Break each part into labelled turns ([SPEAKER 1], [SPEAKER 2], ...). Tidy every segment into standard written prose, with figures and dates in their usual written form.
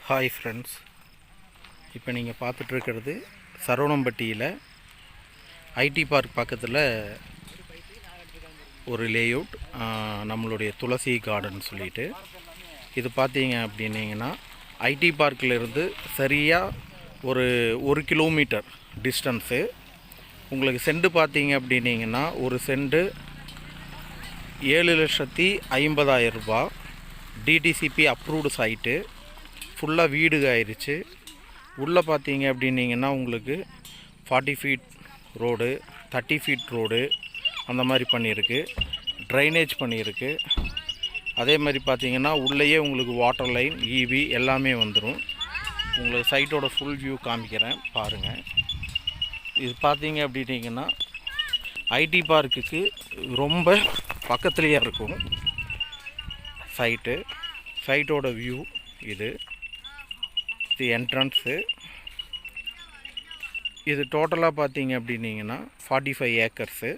[SPEAKER 1] Hi friends, இப்போ நீங்கள் பார்த்துட்ருக்கிறது சரவணம்பட்டியில் IT park பக்கத்தில் ஒரு லேஅவுட், நம்மளுடைய துளசி கார்டன் சொல்லிட்டு. இது பார்த்தீங்க அப்படின்னீங்கன்னா ஐடி பார்க்கிலிருந்து சரியாக ஒரு கிலோமீட்டர் டிஸ்டன்ஸு. உங்களுக்கு செண்டு பார்த்தீங்க அப்படின்னீங்கன்னா ஒரு செண்டு 7,50,000 ரூபா. டிடிசிபி அப்ரூவ்டு சைட்டு, ஃபுல்லாக வீடு ஆயிடுச்சு. உள்ளே பார்த்தீங்க அப்படின்னீங்கன்னா உங்களுக்கு 40 ஃபீட் ரோடு, 30 ஃபீட் ரோடு அந்த மாதிரி பண்ணியிருக்கு. ட்ரைனேஜ் பண்ணியிருக்கு. அதே மாதிரி பார்த்தீங்கன்னா உள்ளேயே உங்களுக்கு வாட்டர் லைன், ஈவி எல்லாமே வந்துடும். உங்களுக்கு சைட்டோட ஃபுல் வியூ காமிக்கிறேன் பாருங்கள். இது பார்த்தீங்க அப்படின்னீங்கன்னா ஐடி பார்க்குக்கு ரொம்ப பக்கத்துலேயே இருக்கும் சைட்டோட வியூ. இது என்ட்ரன்ஸு. இது டோட்டலாக பார்த்தீங்க அப்படின்னீங்கன்னா 45 ஏக்கர்ஸு.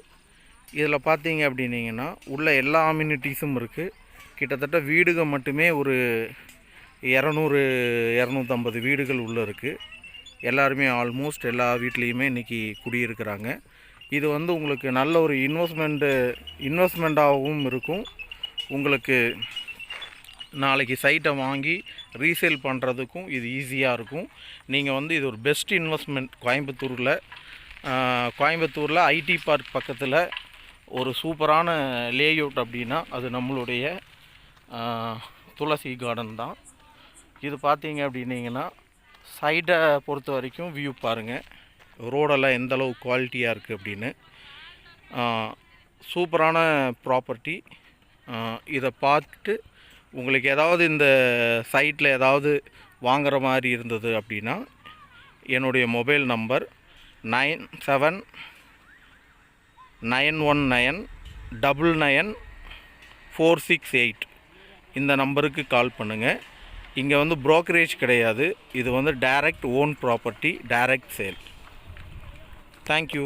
[SPEAKER 1] இதில் பார்த்தீங்க அப்படின்னீங்கன்னா உள்ள எல்லா அம்யூனிட்டிஸும் இருக்குது. கிட்டத்தட்ட வீடுகள் மட்டுமே ஒரு 200-250 வீடுகள் உள்ளே இருக்குது. எல்லாருமே ஆல்மோஸ்ட் எல்லா வீட்லேயுமே இன்றைக்கி குடியிருக்கிறாங்க. இது வந்து உங்களுக்கு நல்ல ஒரு இன்வெஸ்ட்மெண்ட்டாகவும் இருக்கும். உங்களுக்கு நாளைக்கு சைட்டை வாங்கி ரீசேல் பண்ணுறதுக்கும் இது ஈஸியாக இருக்கும். நீங்கள் வந்து இது ஒரு பெஸ்ட் இன்வெஸ்ட்மெண்ட். கோயம்புத்தூரில் ஐடி பார்க் பக்கத்தில் ஒரு சூப்பரான லேஅவுட் அப்படின்னா அது நம்மளுடைய துளசி கார்டன் தான். இது பார்த்தீங்க அப்படின்னீங்கன்னா சைட்டை பொறுத்த வரைக்கும் வியூ பாருங்கள், ரோடெல்லாம் எந்தளவு குவாலிட்டியாக இருக்குது அப்படின்னு. சூப்பரான ப்ராப்பர்ட்டி. இதை பார்த்துட்டு உங்களுக்கு ஏதாவது இந்த சைட்டில் ஏதாவது வாங்குகிற மாதிரி இருந்தது அப்படின்னா என்னுடைய மொபைல் நம்பர் 9791999468 இந்த நம்பருக்கு கால் பண்ணுங்கள். இங்கே வந்து ப்ரோக்கரேஜ் கிடையாது. இது வந்து direct own property, direct sale. Thank you.